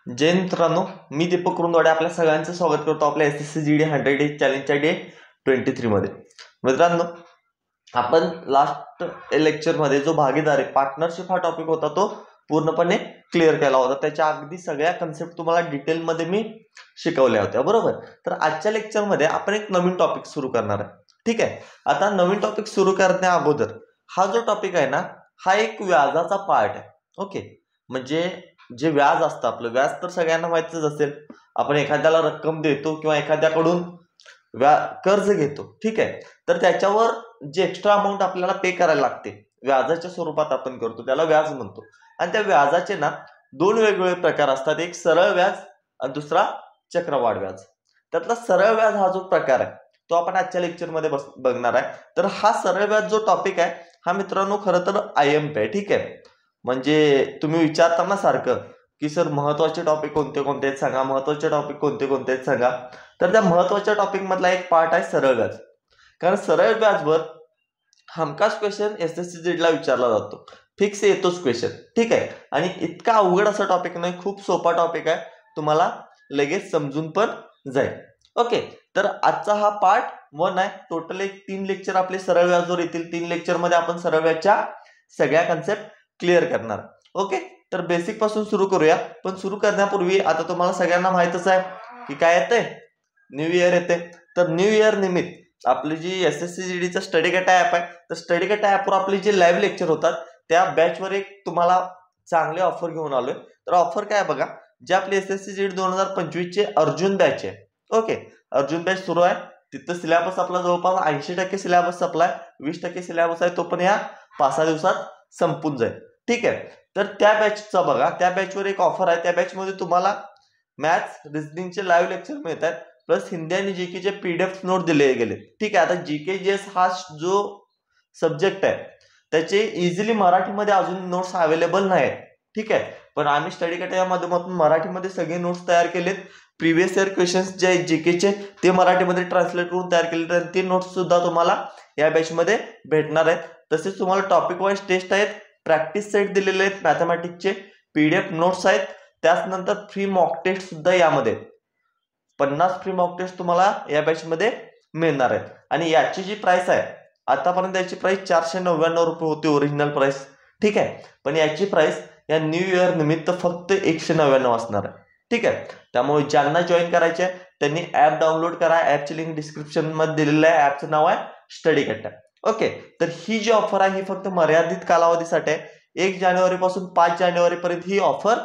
जय मित्रांनो, मी दीपक कुरुंदवाडे आपल्या सगळ्यांचं स्वागत करतो आपल्या SSC GD 100 डेज चॅलेंजच्या डे 23 मध्ये. मित्रांनो, आपण लास्ट लेक्चरमध्ये जो भागीदारी पार्टनरशिप हा टॉपिक होता तो पूर्णपणे क्लिअर केला होता. त्याच्या अगदी सगळ्या कन्सेप्ट तुम्हाला डिटेलमध्ये मी शिकवल्या होत्या, बरोबर. तर आजच्या लेक्चरमध्ये आपण एक नवीन टॉपिक सुरू करणार आहे. ठीक आहे. आता नवीन टॉपिक सुरू करण्या अगोदर हा जो टॉपिक आहे ना, हा एक व्याजाचा पार्ट आहे. ओके, म्हणजे जे व्याज असतं, आपलं व्याज तर सगळ्यांना माहितीच असेल. आपण एखाद्याला रक्कम देतो किंवा एखाद्याकडून कर्ज घेतो, ठीक आहे. तर त्याच्यावर जे एक्स्ट्रा अमाऊंट आपल्याला पे करायला लागते व्याजाच्या स्वरूपात आपण करतो, त्याला व्याज म्हणतो. आणि त्या व्याजाचे ना दोन वेगवेगळे प्रकार असतात, एक सरळ व्याज आणि दुसरा चक्रवाढ व्याज. त्यातला सरळ व्याज हा जो प्रकार आहे तो आपण आजच्या लेक्चरमध्ये बघणार आहे. तर हा सरळ व्याज जो टॉपिक आहे हा मित्रांनो खरं तर IMP आहे. ठीक आहे. म्हणजे तुम्ही विचारताना सारखं की सर महत्वाचे टॉपिक कोणते कोणते आहेत सांगा, महत्वाचे टॉपिक कोणते कोणते आहेत सांगा. तर त्या महत्वाच्या टॉपिक मधला एक पार्ट आहे सरळ व्याज. कारण सरळ व्याजवर हमखास क्वेश्चन SSC GDला विचारला जातो, फिक्स येतोच क्वेश्चन. ठीक आहे. आणि इतका अवघड असा टॉपिक नाही, खूप सोपा टॉपिक आहे, तुम्हाला लगेच समजून पण जाईल. ओके, तर आजचा हा पार्ट 1 आहे. टोटल एक 3 लेक्चर आपले सरळ व्याजवर येतील. 3 लेक्चर मध्ये आपण सरळ व्याजच्या सगळ्या कन्सेप्ट क्लिअर करणार. ओके, तर बेसिक पासून सुरू करूया. पण सुरू करण्यापूर्वी आता तुम्हाला सगळ्यांना माहितच आहे की काय येते, न्यू इयर येते. तर न्यू इयर निमित्त आपली जी SSC GDचा स्टडी गटा ऍप आहे, तर स्टडी गटा ऍपवर आपले जे लाईव्ह लेक्चर होतात त्या बॅचवर एक तुम्हाला चांगले ऑफर घेऊन आलोय. तर ऑफर काय बघा, जे आपली SSC GD 2025 चे अर्जुन बॅच आहे. ओके, अर्जुन बॅच सुरू आहे. तिथं सिलेबस आपला जवळपास 80% सिलेबस संपलाय, 20% सिलेबस आहे, तो पण या 5-6 दिवसात संपून जाईल. ठीक आहे. तर त्या बॅचचा बघा, त्या बॅचवर एक ऑफर आहे. त्या बॅच मध्ये तुम्हाला मॅथ्स रिझनिंगचे लाईव्ह लेक्चर मिळतात, प्लस हिंदी आणि GK चे PDF नोट दिले गेले. ठीक आहे. आता GK GS हा जो सब्जेक्ट आहे त्याचे इझिली मराठीमध्ये अजून नोट्स अवेलेबल नाही आहेत. ठीक आहे. पण आम्ही स्टडी गट या माध्यमातून मराठीमध्ये सगळे नोट्स तयार केलेत. प्रिव्हियस इयर क्वेश्चन्स जे आहेत GK चे ते मराठीमध्ये ट्रान्सलेट करून तयार केले, आणि ते नोट्स सुद्धा तुम्हाला या बॅच मध्ये भेटणार आहेत. तसेच तुम्हाला टॉपिक वाईज टेस्ट आहेत, प्रॅक्टिस सेट दिलेले आहेत, मॅथमॅटिक्सचे PDF नोट्स आहेत. त्यानंतर फ्री मॉक टेस्ट सुद्धा यामध्ये 50 फ्री मॉक टेस्ट तुम्हाला या बॅच मध्ये मिळणार आहेत. आणि याची जी प्राइस आहे, आतापर्यंत याची प्राइस 499 रुपये होती ओरिजिनल प्राइस. ठीक आहे. पण याची प्राइस या न्यू इयर निमित्त फक्त 199 असणार आहे. ठीक आहे. त्यामुळे ज्यांना जॉईन करायचे आहे त्यांनी ऍप डाउनलोड करा. ऍपची लिंक डिस्क्रिप्शन मध्ये दिलेलं आहे. ऍपचं नाव आहे स्टडी गट. ओके, तर ही जी ऑफर आहे ही फक्त मर्यादित कालावधीसाठी आहे. 1 जानेवारी पासून 5 जानेवारी पर्यंत ही ऑफर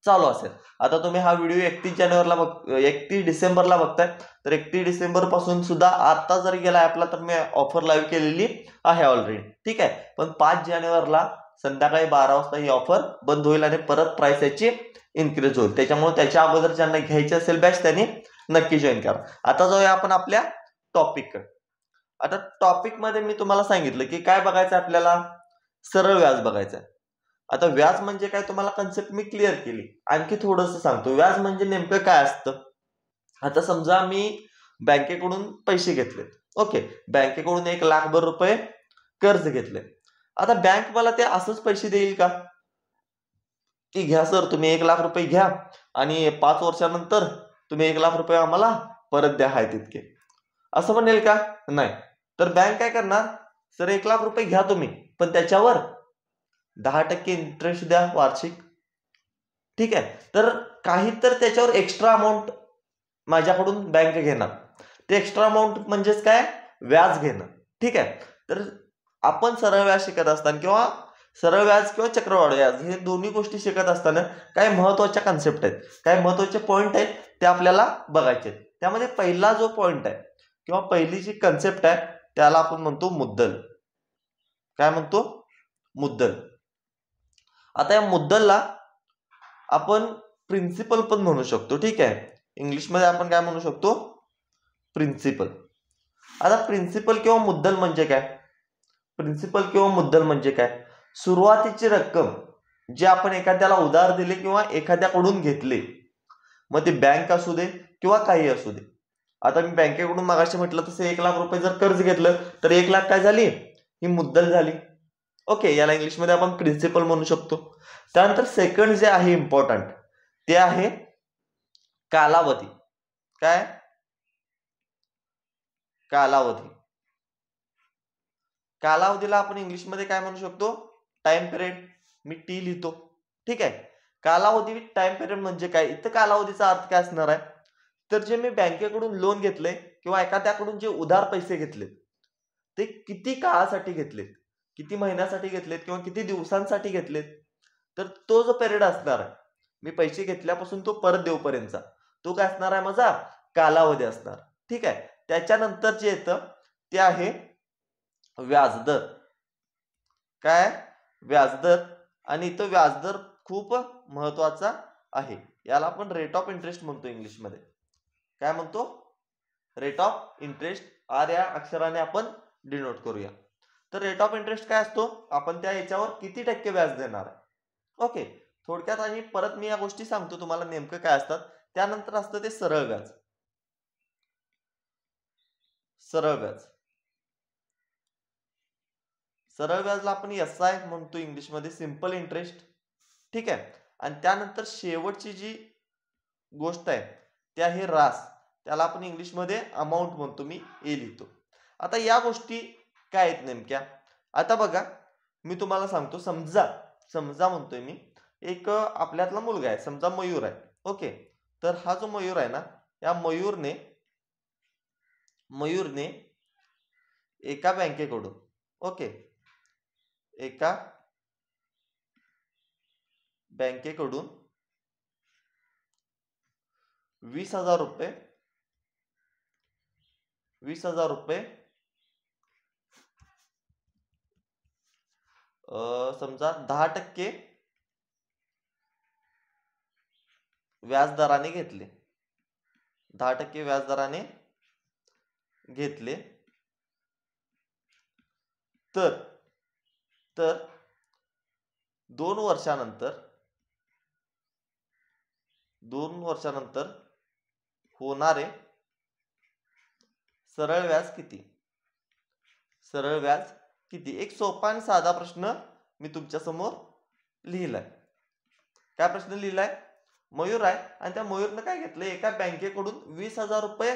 चालू असेल. आता तुम्ही हा व्हिडिओ 31 डिसेंबरला बघताय, तर 31 डिसेंबर पासून सुद्धा आता जर गेला ऍपला तर मी ऑफर लाईव्ह केलेली आहे ऑलरेडी. ठीक आहे. पण 5 जानेवारीला संध्याकाळी 12 वाजता ही ऑफर बंद होईल आणि परत प्राइस याची इन्क्रीज होईल. त्याच्यामुळे त्याच्या अगोदर ज्यांना घ्यायची असेल बॅच त्यांनी नक्की जॉईन करा. आता जाऊया आपण आपल्या टॉपिक. आता टॉपिक मध्ये मी तुम्हाला सांगितलं की काय बघायचं आपल्याला, सरळ व्याज बघायचं. आता व्याज म्हणजे काय तुम्हाला कन्सेप्ट मी क्लिअर केली. आणखी थोडंसं सांगतो, व्याज म्हणजे नेमकं काय असतं. आता समजा मी बँकेकडून पैसे घेतले. ओके, बँकेकडून 1 लाखभर रुपये कर्ज घेतले. आता बँक मला ते असंच पैसे देईल का, की घ्या सर तुम्ही 1 लाख रुपये घ्या आणि 5 वर्षानंतर तुम्ही 1 लाख रुपये आम्हाला परत द्या आहे तितके, असं म्हणेल का? नाही. तर बँक काय करणार, सर 1 लाख रुपये घ्या तुम्ही, पण त्याच्यावर 10% इंटरेस्ट द्या वार्षिक. ठीक आहे. तर काही तर त्याच्यावर एक्स्ट्रा अमाऊंट माझ्याकडून बँक घेणार. ते एक्स्ट्रा अमाऊंट म्हणजेच काय, व्याज घेणं. ठीक आहे. तर आपण सरळ व्याज शिकत असताना किंवा सरळ व्याज किंवा चक्रवाढ व्याज हे दोन्ही गोष्टी शिकत असताना काही महत्वाच्या कन्सेप्ट आहेत, काही महत्वाचे पॉईंट आहेत, ते आपल्याला बघायचे आहेत. त्यामध्ये पहिला जो पॉईंट आहे किंवा पहिली जी कन्सेप्ट आहे त्याला आपण म्हणतो मुद्दल. काय म्हणतो, मुद्दल. आता या मुद्दलला आपण प्रिन्सिपल पण म्हणू शकतो. ठीक आहे. इंग्लिशमध्ये आपण काय म्हणू शकतो, प्रिन्सिपल. आता प्रिन्सिपल किंवा मुद्दल म्हणजे काय, प्रिन्सिपल किंवा मुद्दल म्हणजे काय, सुरुवातीची रक्कम जी आपण एखाद्याला उधार दिले किंवा एखाद्याकडून घेतले, मग ते बँक असू दे किंवा काही असू दे. आता मी बँकेकडून मागाशी म्हटलं तसं 1 लाख रुपये जर कर्ज घेतलं तर 1 लाख काय झाली, ही मुद्दल झाली. ओके, याला इंग्लिशमध्ये आपण प्रिन्सिपल म्हणू शकतो. त्यानंतर सेकंड जे आहे इम्पॉर्टंट, ते आहे कालावधी. काय? कालावधी. कालावधीला आपण इंग्लिशमध्ये काय म्हणू शकतो? Time period. मी टी लिहितो. ठीक आहे. कालावधी टाइम पिरियड म्हणजे काय? इथं कालावधीचा अर्थ काय असणार आहे? तर जे मी बँकेकडून लोन घेतले किंवा एखाद्याकडून जे उधार पैसे घेतले ते किती काळासाठी घेतलेत, किती महिन्यासाठी घेतलेत किंवा किती दिवसांसाठी घेतलेत, तर तो जो पिरियड असणार आहे मी पैसे घेतल्यापासून तो परत देऊपर्यंतचा, तो काय असणार आहे माझा? कालावधी असणार. ठीक आहे. त्याच्यानंतर जे येतं ते आहे व्याजदर. काय? व्याजदर. आणि इथं व्याजदर खूप महत्वाचा आहे. याला आपण रेट ऑफ इंटरेस्ट म्हणतो इंग्लिशमध्ये. काय म्हणतो? Rate of interest. आर या अक्षराने आपण डिनोट करूया. तर रेट ऑफ इंटरेस्ट काय असतो? आपण त्या याच्यावर किती टक्के व्याज देणार आहे. ओके. थोडक्यात आणि परत मी या गोष्टी सांगतो तुम्हाला नेमकं काय असतात. त्यानंतर असतं ते सरळ व्याज. सरळ व्याज. सरळ व्याजला आपण SI म्हणतो इंग्लिशमध्ये, सिंपल इंटरेस्ट. ठीक आहे. आणि त्यानंतर शेवटची जी गोष्ट आहे ते आहे रास. त्याला आपण इंग्लिशमध्ये अमाऊंट म्हणतो, मी ए लिहितो. आता या गोष्टी काय आहेत नेमक्या? आता बघा मी तुम्हाला सांगतो. समजा म्हणतोय मी, एक आपल्यातला मुलगा आहे, समजा मयूर आहे. ओके. तर हा जो मयूर आहे ना, या मयूरने एका बँकेकडून, ओके, एका बँकेकडून 20,000 रुपये समजा 10% व्याजदराने घेतले. 10% व्याजदराने घेतले. तर 2 वर्षानंतर होणारे सरळ व्याज किती? सरळ व्याज किती? एक सोपा आणि साधा प्रश्न मी तुमच्या समोर लिहिलाय. काय प्रश्न लिहिलाय? मयूर आहे आणि त्या मयूरनं काय घेतलं? एका बँकेकडून 20,000 रुपये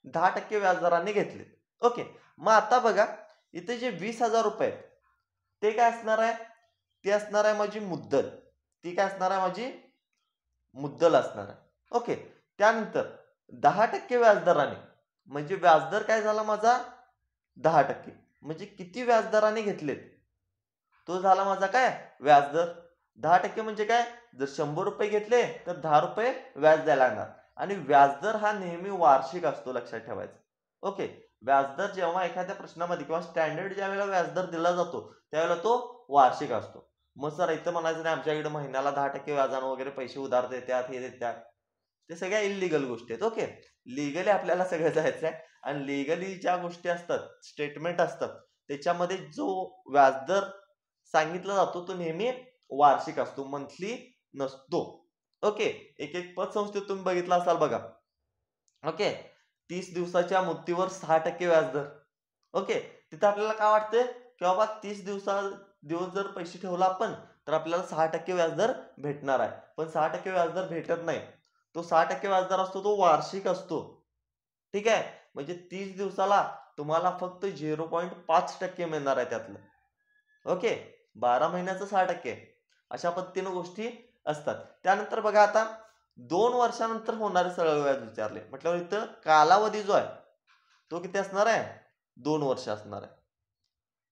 10% व्याजदराने घेतले. ओके. मग आता बघा इथे जे 20,000 रुपये आहेत ते काय असणार आहे? ते असणार आहे माझी मुद्दल. ती काय असणार आहे? माझी मुद्दल असणार आहे. ओके. त्यानंतर 10% व्याजदराने, म्हणजे व्याजदर काय झाला माझा? 10%. म्हणजे किती व्याजदराने घेतलेत तो झाला माझा काय? व्याजदर. 10% म्हणजे काय? जर 100 रुपये घेतले तर 10 रुपये व्याज द्यायला लागणार. आणि व्याजदर हा नेहमी वार्षिक असतो, लक्षात ठेवायचं. ओके. व्याजदर जेव्हा एखाद्या प्रश्नामध्ये किंवा स्टँडर्ड ज्या वेळेला व्याजदर दिला जातो त्यावेळेला तो वार्षिक असतो. मग सर इथं म्हणायचं नाही आमच्याकडे महिन्याला 10% व्याजानं वगैरे पैसे उधार देतात, हे देतात, ते सगळ्या इलिगल गोष्टी आहेत. ओके. लिगली आपल्याला सगळं जायचं आहे. आणि लिगली ज्या गोष्टी असतात, स्टेटमेंट असतात, त्याच्यामध्ये जो व्याजदर सांगितला जातो तो नेहमी वार्षिक असतो, मंथली नसतो. ओके. एक पतसंस्थेत तुम्ही बघितला असाल बघा. ओके. 30 दिवसाच्या मुदतीवर 6% व्याजदर. ओके. तिथं आपल्याला काय वाटतंय की बाबा 30 दिवस जर पैसे ठेवला आपण तर आपल्याला 6% व्याजदर भेटणार आहे. पण 6% व्याजदर भेटत नाही. तो 6% व्याजदर असतो तो वार्षिक असतो. ठीक आहे. म्हणजे 30 दिवसाला तुम्हाला फक्त 0.5% मिळणार आहे त्यातलं. ओके. 12 महिन्याचं 6%. अशा पद्धतीनं गोष्टी असतात. त्यानंतर बघा आता 2 वर्षानंतर होणारे सरळ व्याज विचारले म्हटल्यावर इथं कालावधी जो आहे तो किती असणार आहे? 2 वर्ष असणार आहे.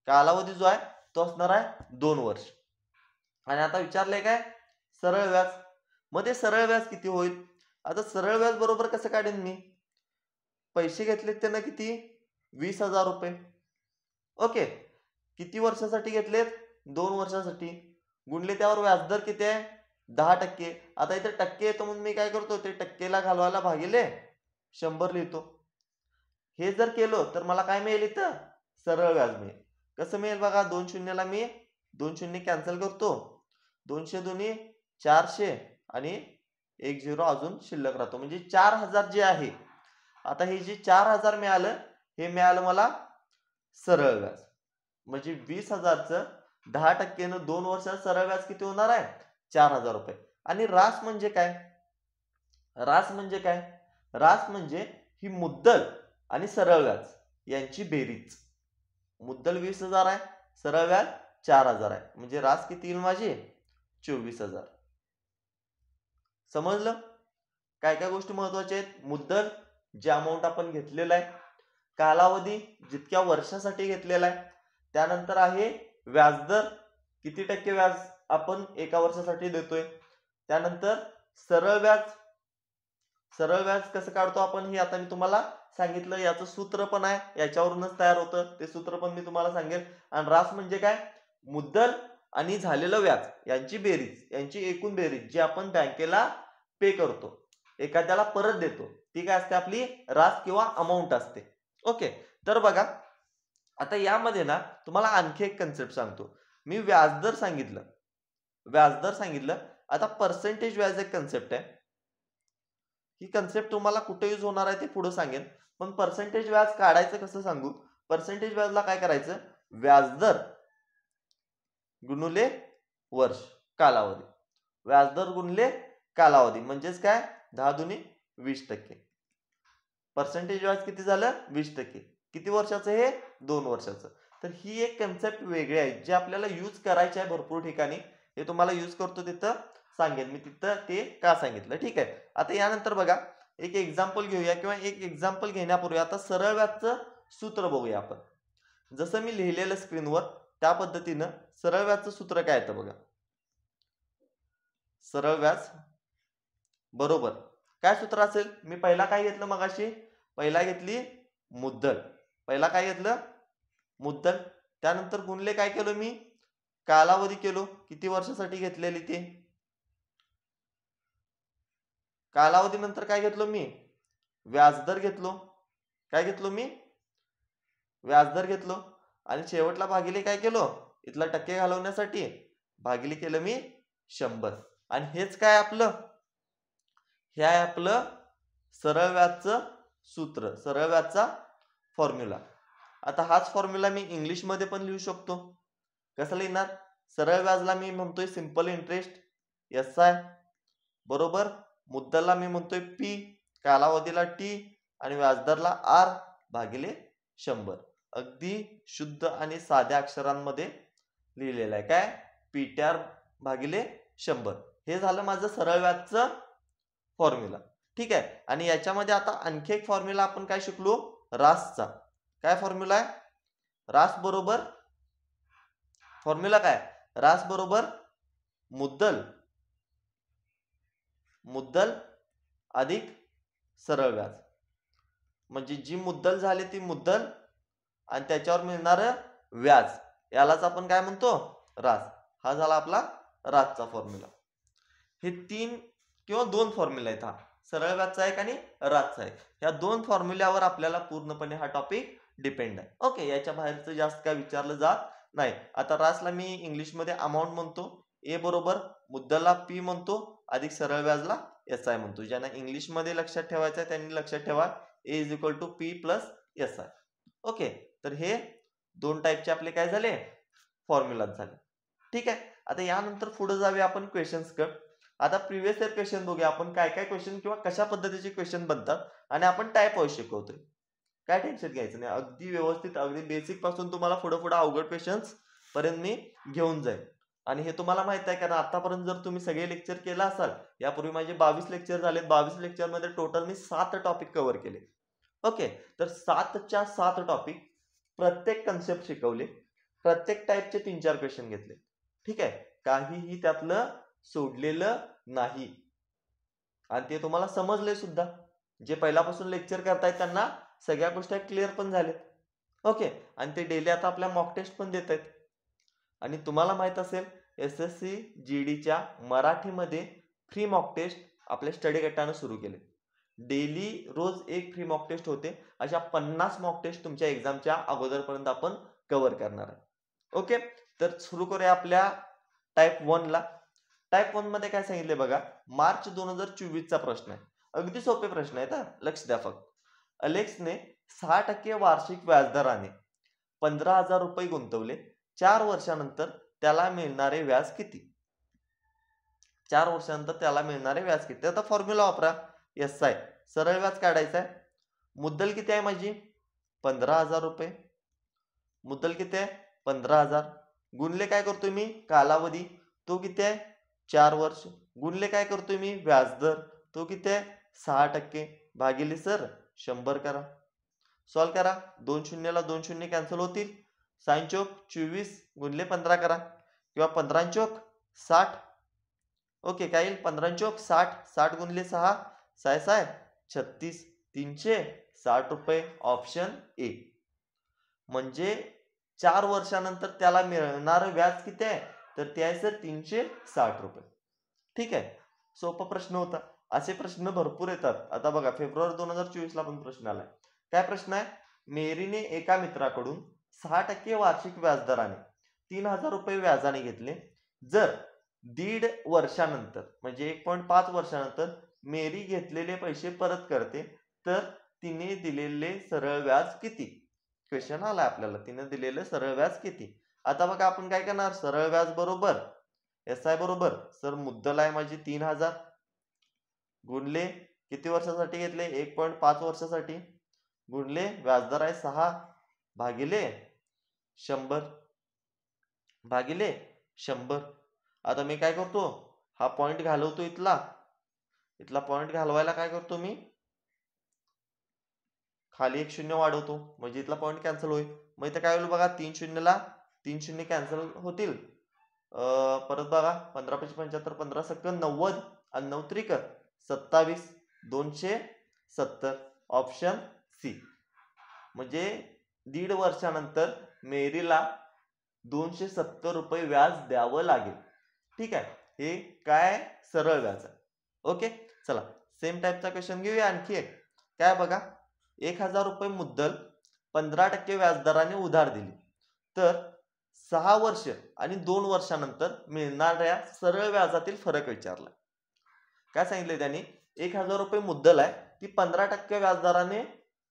कालावधी जो आहे तो असणार आहे 2 वर्ष. आणि आता विचारलंय काय? सरळ व्याज. मग ते सरळ व्याज किती होईल? आता सरळ व्याज बरोबर कसं काढेन मी? पैसे घेतलेत त्यांना किती? 20,000 रुपये. ओके. किती वर्षासाठी घेतलेत? 2 वर्षासाठी. गुणले त्यावर व्याजदर किती आहे? 10%. आता इथे टक्के येतो म्हणून मी काय करतो? ते टक्केला घालवायला भागिले 100 लिहितो. हे जर केलं तर मला काय मिळेल? इथं सरळ व्याज मिळेल. कसं मिळेल बघा? 2 शून्यला मी 2 शून्य कॅन्सल करतो. 200 दोन्ही 400 आणि 1 0 अजून शिल्लक राहतो. म्हणजे 4,000 जे आहे. आता हे जे 4,000 मिळालं हे मिळालं मला सरळ व्याज. म्हणजे 20,000चं 10%नं 2 वर्षात सरळ व्याज किती होणार आहे? 4,000 रुपये. आणि रास म्हणजे काय? रास म्हणजे काय? रास म्हणजे ही मुद्दल आणि सरळ व्याज यांची बेरीज. मुद्दल 20,000 आहे, सरळ व्याज 4,000 आहे, म्हणजे रास किती येईल माझी? 24,000. समजलं? काय काय गोष्टी महत्वाच्या आहेत? मुद्दल जे अमाऊंट आपण घेतलेलं आहे, कालावधी जितक्या वर्षासाठी घेतलेला आहे, त्यानंतर आहे व्याजदर, किती टक्के व्याज आपण एका वर्षासाठी देतोय, त्यानंतर सरळ व्याज. सरळ व्याज कसं काढतो आपण हे आता मी तुम्हाला सांगितलं, याचं सूत्र पण आहे, याच्यावरूनच तयार होतं, ते सूत्र पण मी तुम्हाला सांगेल. आणि रास म्हणजे काय? मुद्दल आणि झालेलं व्याज यांची बेरीज, यांची एकूण बेरीज जी आपण बँकेला पे करतो, एखाद्याला परत देतो, ती काय असते? आपली रास किंवा अमाऊंट असते. ओके, तर बघा आता यामध्ये ना तुम्हाला आणखी एक कन्सेप्ट सांगतो. मी व्याजदर सांगितलं, व्याजदर सांगितलं, आता पर्सेंटेज व्याज एक कन्सेप्ट आहे. ही कन्सेप्ट तुम्हाला कुठे यूज होणार आहे ते पुढे सांगेन, पण पर्सेंटेज व्याज काढायचं कसं सांगू. पर्सेंटेज व्याजला काय करायचं? व्याजदर गुणुले वर्ष कालावधी, व्याजदर गुणले कालावधी, म्हणजेच काय? 10 दुनी 20%. पर्सेंटेज व्याज किती झालं? 20%. किती वर्षाचं हे? 2 वर्षाचं. तर ही एक कन्सेप्ट वेगळी आहे, जे आपल्याला यूज करायची आहे भरपूर ठिकाणी. हे तुम्हाला यूज करतो तिथं सांगेन मी, तिथं ते का सांगितलं. ठीक आहे, आता यानंतर बघा एक एक्झाम्पल घेऊया, किंवा एक एक्झाम्पल घेण्यापूर्वी आता सरळ व्याजचं सूत्र बघूया आपण. जसं मी लिहिलेलं स्क्रीनवर त्या पद्धतीनं सरळ व्याजचं सूत्र काय येतं बघा. सरळ व्याज बरोबर काय सूत्र असेल? मी पहिला काय घेतलं मगाशी? पहिला घेतली मुद्दल. पहिला काय घेतलं? मुद्दल. त्यानंतर गुणले काय केलं मी? कालावधी केलो, किती वर्षासाठी घेतलेली ते. कालावधी नंतर काय घेतलो मी? व्याजदर घेतलो. काय घेतलो मी? व्याजदर घेतलो. आणि शेवटला भागिले काय केलो? इथला टक्के घालवण्यासाठी भागिले केलं मी 100. आणि हेच काय आपलं? हे आहे आपलं सरळ व्याजचं सूत्र, सरळ व्याजचा फॉर्म्युला. आता हाच फॉर्म्युला मी इंग्लिशमध्ये पण लिहू शकतो. कसं लिहिणार? सरळ व्याजला मी म्हणतोय सिंपल इंटरेस्ट SI बरोबर, मुद्दलला मी म्हणतोय P, कालावधीला T आणि व्याजदरला R भागिले 100. अगदी शुद्ध आणि साध्या अक्षरांमध्ये लिहिलेलं आहे. काय? PTR भागिले 100. हे झालं माझं सरळ व्याजचं फॉर्म्युला. ठीक आहे, आणि याच्यामध्ये आता आणखी एक फॉर्म्युला आपण काय शिकलो? रासचा. काय फॉर्म्युला आहे? रास बरोबर, फॉर्म्युला काय? रास बरोबर मुद्दल, मुद्दल अधिक सरळ व्याज. म्हणजे जी मुद्दल झाली ती मुद्दल आणि त्याच्यावर मिळणार व्याज, यालाच आपण काय म्हणतो? रास. हा झाला आपला रासचा फॉर्म्युला. हे 3 किंवा 2 फॉर्म्युला आहेत. हा सरळ व्याजचा एक आणि रासचा एक. या 2 फॉर्म्युल्यावर आपल्याला पूर्णपणे हा टॉपिक डिपेंड आहे. ओके, याच्या बाहेरचं जास्त काय विचारलं जात नाही. आता रासला मी इंग्लिशमध्ये अमाऊंट म्हणतो, ए बरोबर मुद्दलला P म्हणतो, अधिक सरळ व्याजला SI म्हणतो. ज्यांना इंग्लिशमध्ये लक्षात ठेवायचं आहे त्यांनी लक्षात ठेवा, A = P + SI. ओके, तर हे 2 टाईपचे आपले काय झाले? फॉर्म्युलाज झाले. ठीक आहे, आता यानंतर पुढे जाऊया आपण क्वेश्चन्सकडे. आता प्रिव्हियस इयर क्वेश्चन बघूया आपण, काय काय क्वेश्चन किंवा कशा पद्धतीचे क्वेश्चन बनतात, आणि आपण टाईप वाईज शिकवतोय. काय टेन्शन घ्यायचं नाही, अगदी व्यवस्थित, अगदी बेसिक पासून तुम्हाला पुढे पुढे अवघड क्वेश्चन्स पर्यंत मी घेऊन जाईल. आणि हे तुम्हाला माहित आहे, कारण आतापर्यंत जर तुम्ही सगळे लेक्चर केला असाल, यापूर्वी माझे 22 लेक्चर झाले, 22 लेक्चर मध्ये टोटल मी 7 टॉपिक कव्हर केले. ओके, तर 7च्या 7 टॉपिक, प्रत्येक कन्सेप्ट शिकवले, प्रत्येक टाईपचे 3-4 क्वेश्चन घेतले. ठीक आहे, काहीही त्यातलं सोडलेलं नाही, आणि ते तुम्हाला समजले सुद्धा. जे पहिल्यापासून लेक्चर करतायत त्यांना सगळ्या गोष्टी क्लिअर पण झाल्यात. ओके, आणि ते डेली आता आपल्या मॉक टेस्ट पण देत आहेत. आणि तुम्हाला माहित असेल, SSC GDच्या मराठीमध्ये फ्री मॉक टेस्ट आपल्या स्टडी गटानं सुरू केले. डेली रोज एक फ्री मॉक टेस्ट होते. अशा 50 मॉक टेस्ट तुमच्या एक्झामच्या अगोदरपर्यंत आपण कव्हर करणार आहे. ओके, तर सुरू करूया आपल्या टाईप 1 ला. टाईप 1 मध्ये काय सांगितले बघा, मार्च 2024चा प्रश्न आहे. अगदी सोपे प्रश्न आहेत, लक्ष द्या फक्त. अलेक्सने 6% वार्षिक व्याजदराने 15,000 रुपये गुंतवले. 4 वर्षानंतर त्याला मिळणारे व्याज किती? 4 वर्षानंतर त्याला मिळणारे व्याज किती? आता फॉर्म्युला वापरा. SI सरळ व्याज काढायचा आहे. मुद्दल किती आहे माझी 15,000 रुपये. मुद्दल किती आहे 15,000 गुणले काय करतोय मी कालावधी तो किती आहे 4 वर्ष गुणले काय करतोय मी व्याजदर तो किती आहे 6% भागिले सर 100 करा. सॉल्व करा. 2 शून्यला 2 शून्य कॅन्सल होतील. 6 चौक 24 गुणले 15 करा किंवा 15 चौक 60. ओके काय येईल 15 चौक 60 60 गुणले 6 6 6 36 360 रुपये ऑप्शन ए. म्हणजे 4 वर्षानंतर त्याला मिळणारं व्याज किती आहे तर ते आहे सर 360 रुपये. ठीक आहे. सोपा प्रश्न होता. असे प्रश्न भरपूर येतात. आता बघा फेब्रुवारी 2024 ला पण प्रश्न आलाय. काय प्रश्न आहे मेरीने एका मित्राकडून 6% वार्षिक व्याजदराने 3,000 रुपये व्याजाने घेतले. जर 1.5 वर्षानंतर म्हणजे 1.5 वर्षानंतर मेरी घेतलेले पैसे परत करते तर तिने दिलेले सरळ व्याज किती. क्वेश्चन आला आपल्याला तिने दिलेलं सरळ व्याज किती. आता बघा आपण काय करणार सरळ व्याज बरोबर SI बरोबर सर मुद्दल आहे माझी 3,000 गुणले किती वर्षासाठी घेतले 1.5 वर्षासाठी गुणले व्याजदर आहे 6 भागिले 100 भागिले 100. आता मी काय करतो हा पॉइंट घालवतो इथला पॉइंट घालवायला काय करतो मी खाली एक शून्य वाढवतो म्हणजे इथला पॉइंट कॅन्सल होईल. मग इथं काय होईल बघा 3 शून्यला 3 शून्य कॅन्सल होतील. परत बघा 15 × 75 15 सक्क 90 आणि 9 त्रिक 27 270 ऑप्शन सी. म्हणजे 1.5 वर्षानंतर मेरीला 270 रुपये व्याज द्यावं लागेल. ठीक आहे. हे काय सरळ व्याज आहे. ओके चला सेम टाईपचा क्वेश्चन घेऊया आणखी एक. काय बघा 1,000 रुपये मुद्दल 15% व्याजदराने उधार दिली तर 6 वर्ष आणि 2 वर्षानंतर मिळणाऱ्या सरळ व्याजातील फरक विचारला. काय सांगितले त्यांनी 1,000 रुपये मुद्दल आहे ती 15% व्याजदराने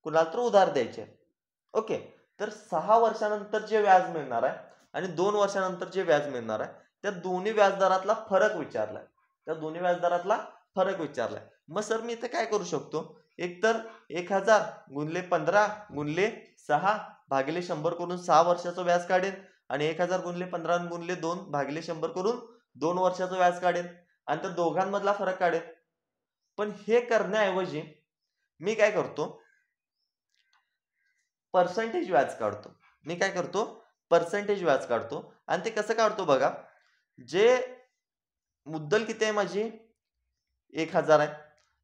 कुणाला तर उधार द्यायचे. ओके तर 6 वर्षानंतर जे व्याज मिळणार आहे आणि 2 वर्षानंतर जे व्याज मिळणार आहे त्या दोन्ही व्याजदरातला फरक विचारलाय. मग सर मी इथे काय करू शकतो एकतर 1,000 गुणले 15 गुणले 6 भागिले 100 करून 6 वर्षाचं व्याज काढेन आणि 1,000 गुणले 15 गुणले 2 भागिले 100 करून 2 वर्षाचं व्याज काढेन आणि त्या दोघांमधला फरक काढेन. पण हे करण्याऐवजी मी काय करतो पर्सेंटेज व्याज काढतो. आणि ते कसं काढतो बघा जे मुद्दल किती आहे माझी 1,000 आहे.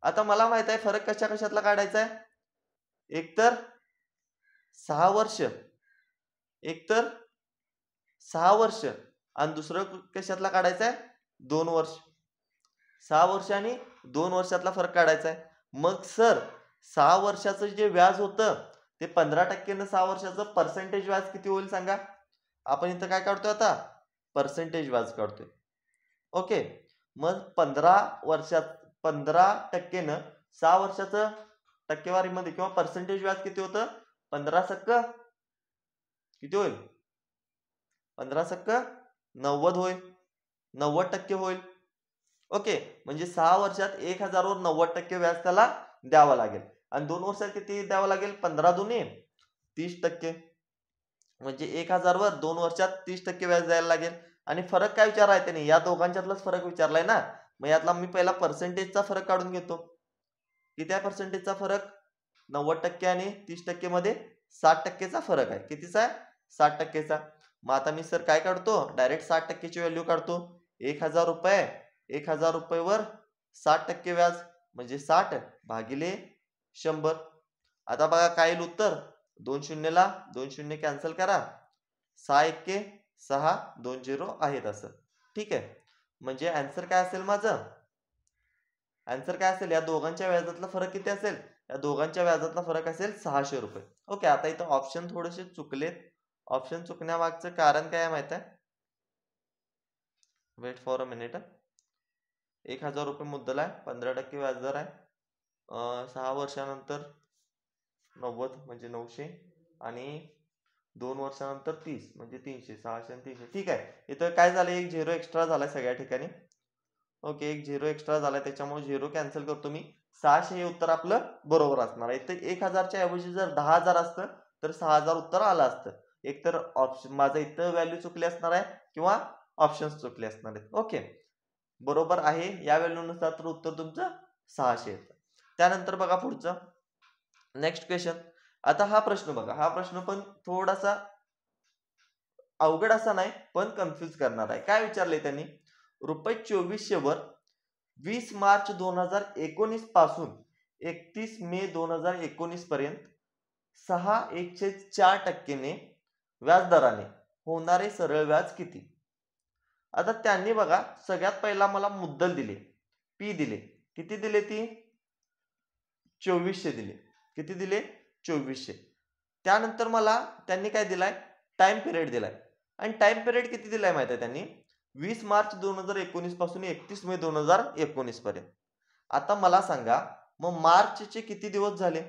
आता मला माहित आहे फरक कशातला काढायचा आहे एकतर 6 वर्ष आणि दुसरं कशातला काढायचा आहे 2 वर्ष. 6 वर्ष आणि 2 वर्षातला फरक काढायचा आहे. मग सर 6 वर्षाचं जे व्याज होतं ते 15% 6 वर्षाचं पर्सेंटेज व्याज किती होईल सांगा. आपण इथं काय काढतोय आता पर्सेंटेज व्याज काढतोय. ओके मग 15% 6 वर्षाचं टक्केवारीमध्ये किंवा पर्सेंटेज व्याज किती होतं 15 सक्क किती होईल 15 सक्क 90 होईल 90% होईल. ओके म्हणजे 6 वर्षात 1,000 वर 90% व्याज त्याला द्यावं लागेल आणि 2 वर्षात किती द्यावं लागेल 15 दुने 30% म्हणजे 1,000 वर 2 वर्षात 30% व्याज द्यायला लागेल. आणि फरक काय विचारलाय त्याने या दोघांच्यातलाच फरक विचारलाय ना. मग यातला मी पहिला पर्सेंटेजचा फरक काढून घेतो. किती आहे पर्सेंटेजचा फरक 90% आणि 30% मध्ये 60%चा फरक आहे. कितीचा आहे 60%चा. मग आता मी सर काय काढतो डायरेक्ट 60%ची व्हॅल्यू काढतो. 1,000 रुपयेवर 60% व्याज म्हणजे 60 भागिले 100. आता बघा काय येईल उत्तर 2 शून्यला 2 शून्य कॅन्सल करा 6 1 6 2 0 आहेत असं. ठीक आहे म्हणजे आन्सर काय असेल माझं या दोघांच्या व्याजातला फरक किती असेल या दोघांच्या व्याजातला फरक असेल 600 रुपये. ओके आता इथं ऑप्शन थोडेसे चुकलेत. ऑप्शन चुकण्यामागचं कारण काय माहित आहे वेट फॉर अ मिनिट. 1,000 रुपये मुद्दल आहे 15% व्याजदर आहे 6 वर्षानंतर 90 म्हणजे 900 आणि 2 वर्षानंतर 30 म्हणजे 300 600 आणि 300. ठीक आहे इथं काय झालं एक झिरो एक्स्ट्रा झालाय सगळ्या ठिकाणी. ओके, एक 0 एक्स्ट्रा झाला त्याच्यामुळे 0 कॅन्सल करतो मी. 600 हे उत्तर आपलं बरोबर असणार आहे. तर 1000च्या ऐवजी जर 10,000 असतं तर 6000 उत्तर आलं असतं. एक तर ऑप्शन माझं इथं व्हॅल्यू चुकली असणार आहे किंवा ऑप्शन्स चुकले असणार आहेत. ओके, बरोबर आहे या व्हॅल्यूनुसार तर उत्तर तुमचं 600 येतं. त्यानंतर बघा पुढचं नेक्स्ट क्वेश्चन. आता हा प्रश्न बघा, हा प्रश्न पण थोडासा अवघड असा नाही पण कन्फ्युज करणार आहे. काय विचारलंय त्यांनी, रुपये 2400 वर 20 मार्च 2019 पासून 31 मे 2019 पर्यंत 6.4% व्याजदराने होणारे सरळ व्याज किती? आता त्यांनी बघा सगळ्यात पहिला मला मुद्दल दिले, पी दिले. किती दिले ती? 2400 दिले. किती दिले? 2400. त्यानंतर मला त्यांनी काय दिलाय? टाइम पिरियड दिलाय. आणि टाइम पिरियड किती दिलाय माहिती आहे त्यांनी? 20 मार्च 2019 पासून 31 मे 2019 पर्यंत. आता मला सांगा, मग मार्चचे किती दिवस झाले?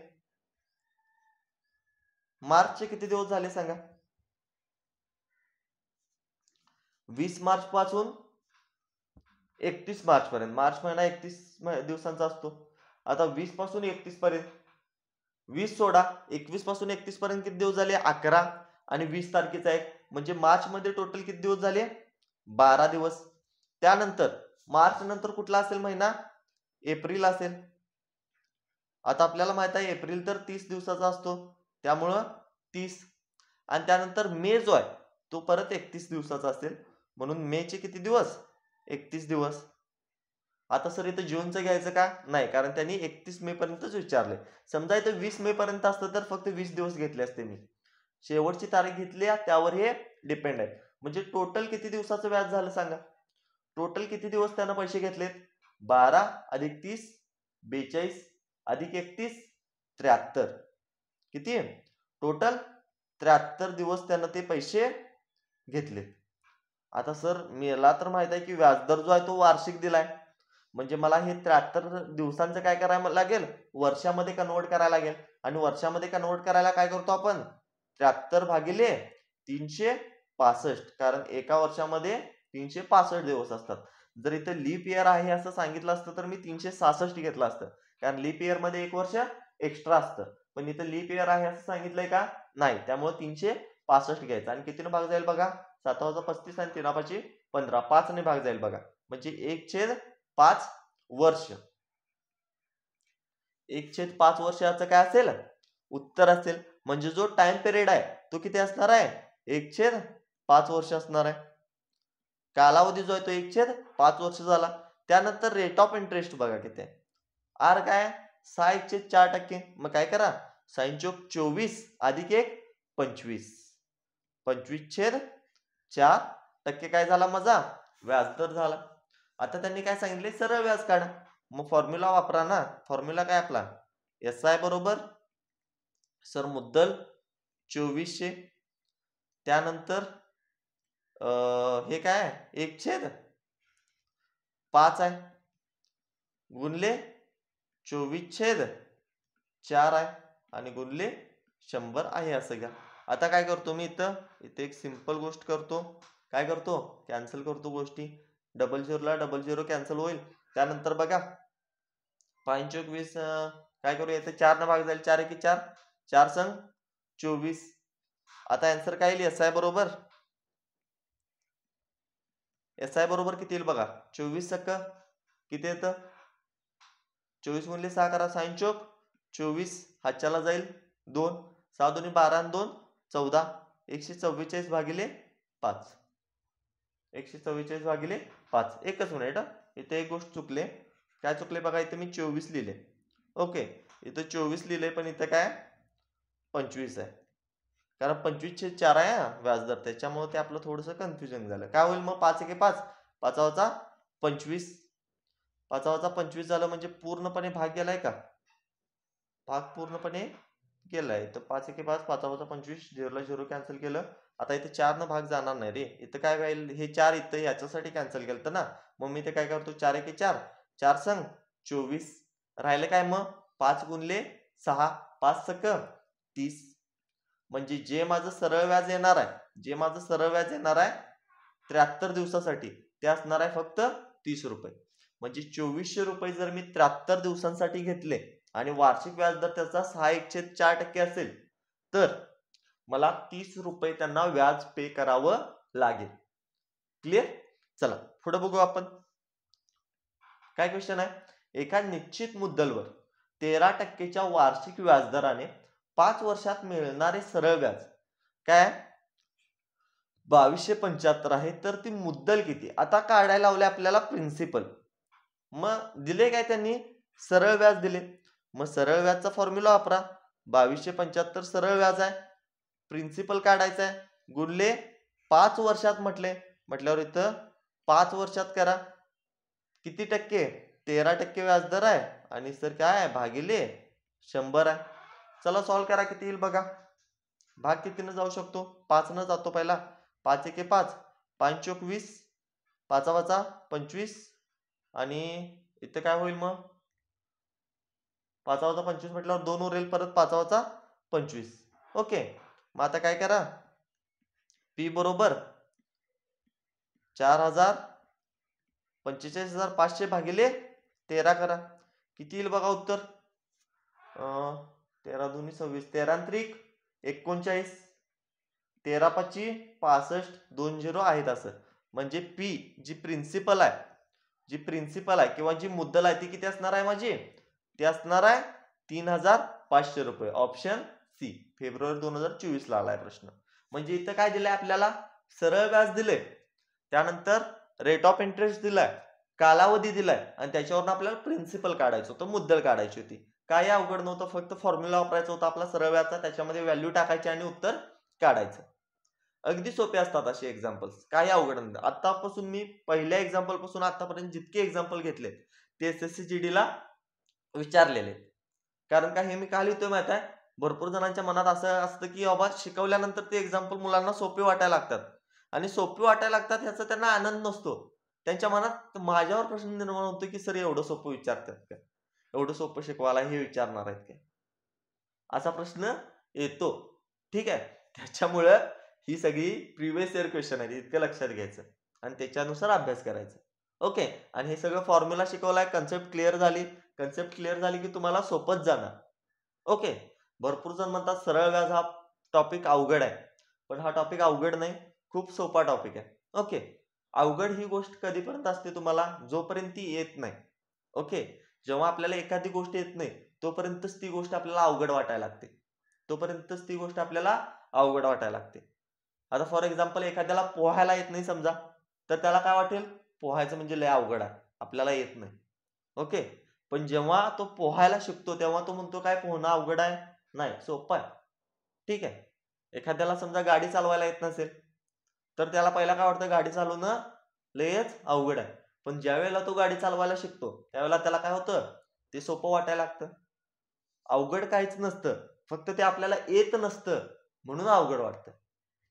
मार्चचे किती दिवस झाले सांगा? 20 मार्च पासून 31 मार्च पर्यंत. मार्च महिना 31 दिवसांचा असतो. आता 20 पासून 31 पर्यंत 20 सोडा, 21 पासून 31 पर्यंत किती दिवस झाले? 11. आणि 20 तारखेचा आहे म्हणजे मार्च मध्ये टोटल किती दिवस झाले? 12 दिवस. त्यानंतर मार्च नंतर कुठला असेल महिना? एप्रिल असेल. आता आपल्याला माहित आहे एप्रिल तर 30 दिवसाचा असतो, त्यामुळं 30. आणि त्यानंतर मे जो आहे तो परत 31 दिवसाचा असेल, म्हणून मेचे किती दिवस? 31 दिवस. आता सर इथं जूनचं घ्यायचं का? नाही, कारण त्यांनी 31 मे पर्यंतच विचारले. समजा इथं 20 मे पर्यंत असतं तर फक्त 20 दिवस घेतले असते मी. शेवटची तारीख घेतली त्यावर हे डिपेंड आहे. म्हणजे टोटल किती दिवसाचं व्याज झालं सांगा? टोटल किती दिवस त्यानं पैसे घेतलेत? 12 अधिक 30 42 अधिक 31 73. किती? टोटल 73 दिवस त्यानं ते पैसे घेतलेत. आता सर मला तर माहित आहे की व्याजदर जो आहे तो वार्षिक दिलाय, म्हणजे मला हे 73 दिवसांचं काय करायला लागेल? वर्षामध्ये कन्वर्ट करायला लागेल. आणि वर्षामध्ये कन्वर्ट करायला काय करतो आपण? 73 भागिले 365, कारण एका वर्षामध्ये 365 दिवस असतात. जर इथं लीप इयर आहे असं सांगितलं असतं तर मी 366 घेतलं असतं, कारण लीप इयर मध्ये एक वर्ष एक्स्ट्रा असतं. पण इथं लीप इयर आहे असं सांगितलंय का? नाही, त्यामुळे 365 घ्यायचं. आणि कितीने भाग जाईल बघा? 7 आणि 3 15. 5 ने भाग जाईल बघा, म्हणजे 1/5 वर्ष. 1/5 वर्षाचं काय असेल? उत्तर असेल. म्हणजे जो टाइम पिरियड आहे तो किती असणार आहे? 1/5 वर्ष असणार आहे. कालावधी जो आहे तो 1/5 वर्ष झाला. त्यानंतर रेट ऑफ इंटरेस्ट बघा किती आहे? आर काय? 6/4%. मग काय करा? 6/24 अधिक 1 25. 25/4% काय झाला माझा? व्याजदर झाला. आता त्यांनी काय सांगितले? सरळ व्याज काढा. मग फॉर्म्युला वापरा ना. फॉर्म्युला काय आपला? SI बरोबर सर मुद्दल 2400, त्यानंतर हे काय? 1/5 आहे गुणले 24/4 आहे आणि गुणले 100 आहे असं घ्या. आता काय करतो मी इथं एक सिंपल गोष्ट करतो. काय करतो? कॅन्सल करतो गोष्टी. 00 ला 00 कॅन्सल होईल. त्यानंतर बघा 5/20 काय करूया? इथे 4 न भाग जाईल. 4 एके 4, 4 संग 24. आता आन्सर काय येईल? SI बरोबर किती येईल बघा? 24 सक्क किती येतं? 24 गुणिले 6 करा. 6 24 हातच्याला जाईल 2. 6 2 12 आणि 2 14. 144 भागिले 5. 144 भागिले 5. एकच मिनिट. इथे एक गोष्ट चुकले. काय चुकले बघा? इथे मी 24 लिहिले. ओके, इथं 24 लिहिले पण इथं काय 25 आहे, कारण 25/4 आहे व्याजदर, त्याच्यामुळे ते आपलं थोडंसं कन्फ्युजन झालं. काय होईल मग? 5 एके 5, 5 25. 5 25 झालं म्हणजे पूर्णपणे भाग गेलाय का? भाग पूर्णपणे गेलाय. तर 5 एके 5, 5 25, 0 ला 0 कॅन्सल केलं. आता इथे 4 न भाग जाणार नाही रे. इथं काय होईल? हे 4 इथं याच्यासाठी कॅन्सल केलं ना. मग मी ते काय करतो? 4 एके 4, 4 संग 24. राहिलं काय मग? 5 गुणले 6, 5 सक्क 30. म्हणजे जे माझं सरळ व्याज येणार आहे, 73 दिवसासाठी ते असणार आहे फक्त 30 रुपये. म्हणजे 2400 रुपये जर मी 73 दिवसांसाठी घेतले आणि वार्षिक व्याजदर त्याचा 6.4% असेल तर मला 30 रुपये त्यांना व्याज पे करावं लागेल. क्लिअर? चला पुढे बघू आपण. काय क्वेश्चन आहे? एका निश्चित मुद्दलवर 13% वार्षिक व्याजदराने 5 वर्षात मिळणारे सरळ व्याज काय 2275 आहे, तर ती मुद्दल किती? आता काढायला लावले आपल्याला प्रिन्सिपल. मग दिले काय त्यांनी? सरळ व्याज दिले. मग सरळ व्याजचा फॉर्म्युला वापरा. 2275 सरळ व्याज आहे, प्रिन्सिपल काढायचा आहे, गुणले 5 वर्षात म्हटल्यावर इथं 5 वर्षात करा. किती टक्के? 13% व्याजदर आहे आणि सर काय आहे भागिले 100 आहे. चला सॉल्व करा. किती येईल बघा. भाग कितीनं जाऊ शकतो? 5 न जातो पहिला. 5 एके 5, 5 चोक 20, 5 वाचा 25 आणि इथं काय होईल मग 5 वाजा 25 म्हटल्यावर 2 उरेल, परत 5 वाजा 25. ओके. मग आता काय करा, पी बरोबर 4000 45,500 भागिले 13 करा. किती येईल बघा उत्तर. 13 दुनी 26, 13 त्रिक 39, 13 पाची 65, 2 0 आहेत असं. म्हणजे पी जी प्रिन्सिपल आहे किंवा जी मुद्दल आहे ती किती असणार आहे माझी? ती असणार आहे 3500 रुपये. Option C. फेब्रुवारी 2024 ला आलाय प्रश्न. म्हणजे इथं काय दिलंय आपल्याला? सरळ व्याज दिले, त्यानंतर रेट ऑफ इंटरेस्ट दिलाय, कालावधी दिलाय आणि त्याच्यावरून आपल्याला प्रिन्सिपल काढायचं होतं, मुद्दल काढायची होती. काय अवघड नव्हतं, फक्त फॉर्म्युला वापरायचा होता आपला सरळ व्याजचा, त्याच्यामध्ये व्हॅल्यू टाकायची आणि उत्तर काढायचं. अगदी सोपे असतात असे एक्झाम्पल्स, काही अवघड नाही. आतापासून मी पहिल्या एक्झाम्पल पासून आतापर्यंत जितके एक्झाम्पल घेतले ते SSC GD ला विचारलेले. कारण का हे मी का लिहितोय माहित आहे? भरपूर जणांच्या मनात असं असतं की बाबा शिकवल्यानंतर ते एक्झाम्पल मुलांना सोपे वाटायला लागतात आणि सोपे वाटायला लागतात ह्याचा त्यांना आनंद नसतो. त्यांच्या मनात माझ्यावर प्रश्न निर्माण होतो की सर एवढं सोपं विचारतात का, एवढं सोपं शिकवायला हे विचारणार आहेत का, असा प्रश्न येतो. ठीक आहे. त्याच्यामुळं ही सगळी प्रिव्हियस इयर क्वेश्चन आहेत, इतकं लक्षात घ्यायचं आणि त्याच्यानुसार अभ्यास करायचा. ओके. आणि हे सगळं फॉर्म्युला शिकवलाय, कन्सेप्ट क्लिअर झाली की तुम्हाला सोपंच जाणार. ओके. भरपूर जण म्हणतात सरळ व्याज हा टॉपिक अवघड आहे, पण हा टॉपिक अवघड नाही, खूप सोपा टॉपिक आहे. ओके. अवघड ही गोष्ट कधीपर्यंत असते तुम्हाला? जोपर्यंत ती येत नाही. ओके. जेव्हा आपल्याला एखादी गोष्ट येत नाही तोपर्यंतच ती गोष्ट आपल्याला अवघड वाटायला लागते. आता फॉर एक्झाम्पल एखाद्याला पोहायला येत नाही समजा, तर त्याला काय वाटेल? पोहायचं म्हणजे लय अवघड आहे, आपल्याला येत नाही. ओके. पण जेव्हा तो पोहायला शिकतो तेव्हा तो म्हणतो काय पोहणं अवघड आहे? नाही, सोपं आहे. ठीक आहे. एखाद्याला समजा गाडी चालवायला येत नसेल तर त्याला पहिला काय वाटतं? गाडी चालवणं लयच अवघड आहे. पण ज्या वेळेला तो गाडी चालवायला शिकतो त्यावेळेला त्याला काय होतं? ते सोपं वाटायला लागतं. अवघड काहीच नसतं, फक्त ते आपल्याला येत नसतं म्हणून अवघड वाटतं.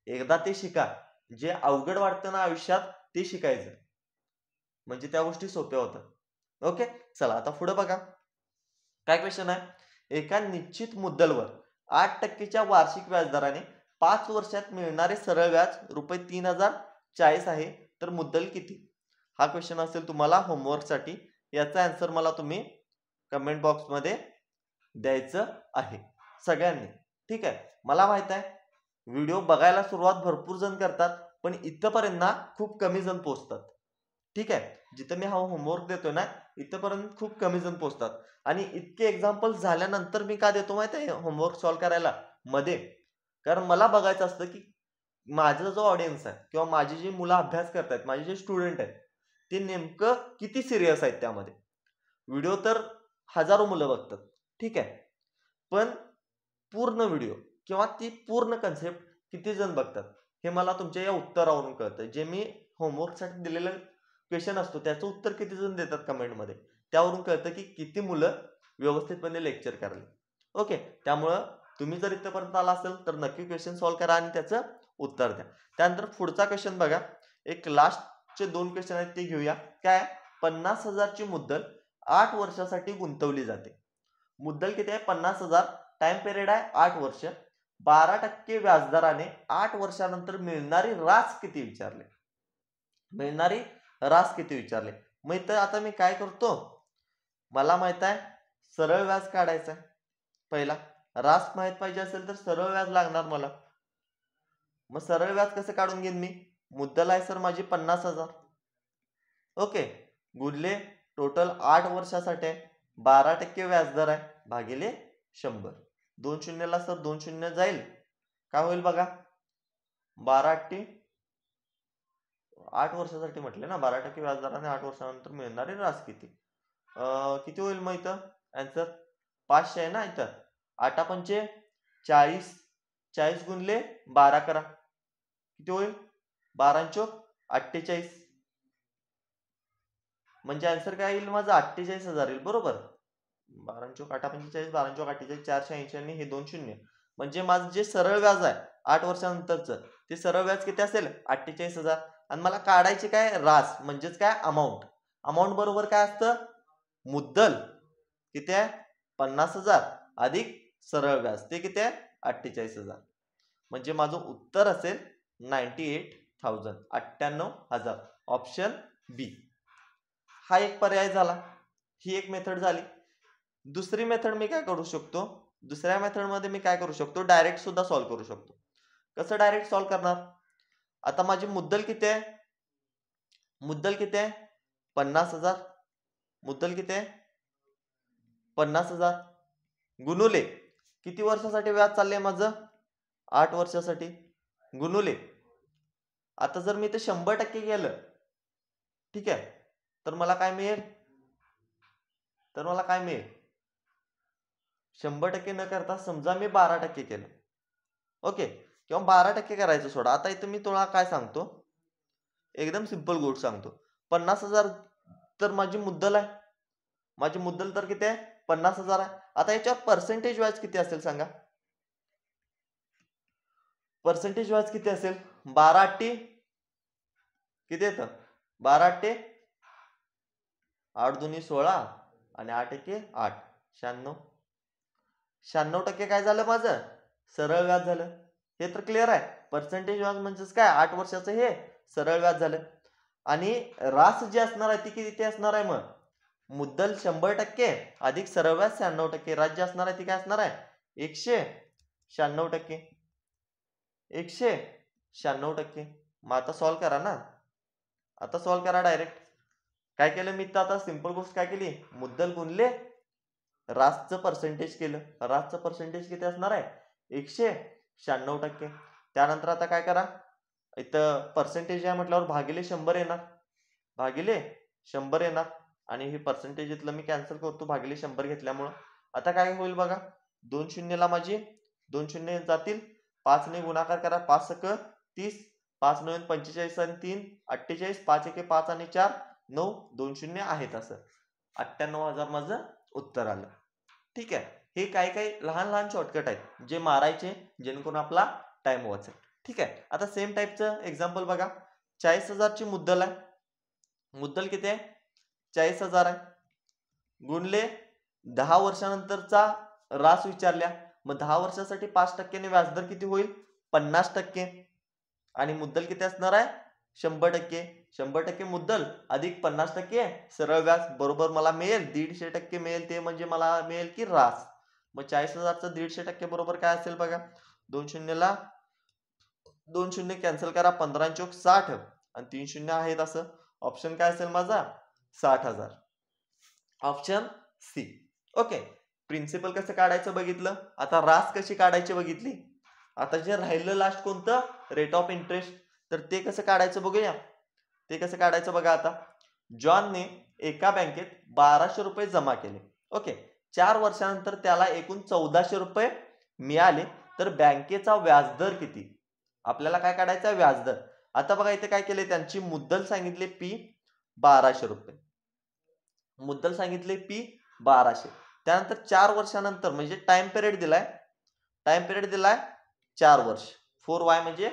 एकदा ते शिका. जे अवघड वाटतं ना आयुष्यात ते शिकायचं, म्हणजे त्या गोष्टी सोप्या होतात. ओके. चला आता पुढे बघा. काय क्वेश्चन आहे? एका निश्चित मुद्दलवर 8% वार्षिक व्याजदराने 5 वर्षात मिळणारे सरळ व्याज रुपये 3040 आहे, तर मुद्दल किती? हा क्वेश्चन असेल तुम्हाला होमवर्कसाठी. याचा आन्सर मला तुम्ही कमेंट बॉक्समध्ये द्यायचं आहे सगळ्यांनी. ठीक आहे. मला माहित आहे व्हिडिओ बघायला सुरुवात भरपूर जण करतात, पण इथपर्यंत ना खूप कमी जण पोहोचतात. ठीक आहे. जिथं मी हा होमवर्क देतोय ना इथपर्यंत खूप कमी जण पोहोचतात आणि इतके एक्झाम्पल झाल्यानंतर मी का देतो माहित आहे होमवर्क सॉल्व्ह करायला मध्ये? कारण मला बघायचं असतं की माझा जो ऑडियन्स आहे किंवा माझी जी मुलं अभ्यास करतायत, माझे जे स्टुडंट आहेत ते नेमकं किती सिरियस आहेत त्यामध्ये. व्हिडिओ तर हजारो मुलं बघतात, ठीक आहे, पण पूर्ण व्हिडिओ किंवा ती पूर्ण कन्सेप्ट किती जण बघतात हे मला तुमच्या या उत्तरावरून कळतं. जे मी होमवर्कसाठी दिलेलं क्वेश्चन असतो त्याचं उत्तर किती जण देतात कमेंटमध्ये, त्यावरून कळतं की किती मुलं व्यवस्थितपणे लेक्चर करायला. ओके. त्यामुळं तुम्ही जर इथपर्यंत आला असेल तर नक्की क्वेश्चन सॉल्व्ह करा आणि त्याचं उत्तर द्या. त्यानंतर पुढचा क्वेश्चन बघा. एक लास्टचे 2 क्वेश्चन आहेत ते घेऊया. काय? 50,000 ची मुद्दल 8 वर्षासाठी गुंतवली जाते. मुद्दल किती आहे? 50,000. टाइम पिरियड आहे 8 वर्ष. 12% व्याजदराने 8 वर्षानंतर मिळणारी रास किती विचारले? मग इथं आता मी काय करतो, मला माहित आहे सरळ व्याज काढायचा पहिला. रास माहित पाहिजे असेल तर सरळ व्याज लागणार मला. मग सरळ व्याज कसं काढून घेईन मी, मुद्दल आहे सर माझी 50,000. ओके, गुणले टोटल 8 वर्षासाठी आहे, 12% व्याजदर आहे भागिले 100. 2 शून्यला सर 2 शून्य जाईल, काय होईल बघा, 12 8 वर्षासाठी म्हटले ना, 12% व्याजदराने 8 वर्षानंतर मिळणारे रास किती, किती होईल मग इथं आन्सर 500 आहे ना. इथं 8 पंचे 40, 40 गुणले 12 करा, किती होईल 12 चोक 48, म्हणजे आन्सर काय येईल माझं 48,000 येईल. बरोबर, 12 चोक 8 45, 12 चोक 48, 480 आणि हे 2 शून्य, म्हणजे माझं जे सरळ व्याज आहे 8 वर्षानंतरचं ते सरळ व्याज किती असेल 48,000. आणि मला काढायचे काय रास, म्हणजेच काय अमाऊंट. अमाऊंट बरोबर काय असतं, मुद्दल किती आहे 50,000 अधिक सरळ व्याज ते किती आहे 48,000. म्हणजे माझं उत्तर असेल 98,000, 98,000. ऑप्शन बी हा एक पर्याय झाला. ही एक मेथड झाली. दुसरी मेथड मी काय करू शकतो, दुसऱ्या मेथड मध्ये मी काय करू शकतो, डायरेक्ट सुद्धा सॉल्व्ह करू शकतो. कसं डायरेक्ट सॉल्व्ह करणार, आता माझी मुद्दल किती आहे, मुद्दल किती आहे 50,000, मुद्दल किती आहे 50,000 गुणुले किती वर्षासाठी व्याज चाललंय माझं 8 वर्षासाठी, गुणुले आता जर मी ते 100% केलं, ठीक आहे, तर मला काय मिळेल, तर मला काय मिळेल 100% न करता समजा मी 12% केलं, ओके, किंवा 12% करायचं सोडा. आता इथं मी तुला काय सांगतो, एकदम सिंपल गोष्ट सांगतो. 50,000 तर माझी मुद्दल आहे, माझी मुद्दल तर किती आहे 50,000 आहे. आता याच्यावर पर्सेंटेज व्याज किती असेल सांगा, पर्सेंटेज व्याज किती असेल, 12 किती येतं 12 8 दुनी 16 आणि 8 एके 8, 96, 96% काय झालं माझं सरळ व्याज झालं. हे तर क्लिअर आहे, पर्सेंटेज व्याज म्हणजेच काय 8 वर्षाचं हे सरळ व्याज झालं. आणि रास जी असणार आहे ती किती असणार आहे, मग मुद्दल 100% अधिक सरळ व्याज 96%, रास जी असणार आहे ती काय असणार आहे 196%, 196%. मग आता सॉल्व्ह करा ना, आता सॉल्व्ह करा डायरेक्ट. काय केलं मी तर आता सिंपल गोष्ट काय केली, मुद्दल गुणले रासचं पर्सेंटेज केलं, रासचं पर्सेंटेज किती असणार आहे 196%. त्यानंतर आता काय करा, इथं पर्सेंटेज आहे म्हटल्यावर भागिले 100 येणार, भागिले 100 येणार, आणि हे पर्सेंटेज इथलं मी कॅन्सल करतो भागिले 100 घेतल्यामुळं. आता काय होईल बघा, 2 शून्यला माझी 2 शून्य जातील, 5 ने गुणाकार करा, 5 सक 30, 5 9 45 आणि 3 48, 5 एके 5 आणि 4 9, 2 शून्य आहेत, असं 98,000 माझं उत्तर आलं. ठीक आहे, हे काही काही लहान लहान शॉर्टकट आहेत जे मारायचे जेणेकरून आपला टाइम वाचेल. ठीक आहे, आता सेम टाईपचं एक्झाम्पल बघा, 40,000 ची मुद्दल आहे, मुद्दल किती आहे 40,000 आहे, गुणले 10 वर्षानंतरचा रास विचारल्या, मग 10 वर्षासाठी 5% व्याजदर किती होईल 50%, आणि मुद्दल किती असणार आहे 100%. 100% मुद्दल अधिक 50% सरळ व्याज बरोबर मला मिळेल 150% मिळेल, ते म्हणजे मला मिळेल की रास. मग 40,000चं 150% बरोबर काय असेल बघा, 2 शून्यला 2 शून्य कॅन्सल करा, 15 चोक 60 आणि 3 शून्य आहेत, असं ऑप्शन काय असेल माझा 60,000, ऑप्शन सी. ओके, प्रिन्सिपल कसं काढायचं बघितलं, आता रास कशी काढायची बघितली. आता जे राहिलं लास्ट कोणतं, रेट ऑफ इंटरेस्ट, तर ते कसं काढायचं बघूया. ते कसं काढायचं बघा, आता जॉनने एका बँकेत 1200 रुपये जमा केले, ओके, 4 वर्षानंतर त्याला एकूण 1400 रुपये मिळाले, तर बँकेचा व्याजदर किती, आपल्याला काय काढायचा व्याजदर. आता बघा इथे काय केले, त्यांची मुद्दल सांगितले पी 1200 रुपये, मुद्दल सांगितले पी 1200, त्यानंतर 4 वर्षानंतर म्हणजे टाइम पिरियड दिलाय, टाइम पिरियड दिलाय 4 वर्ष, 4y म्हणजे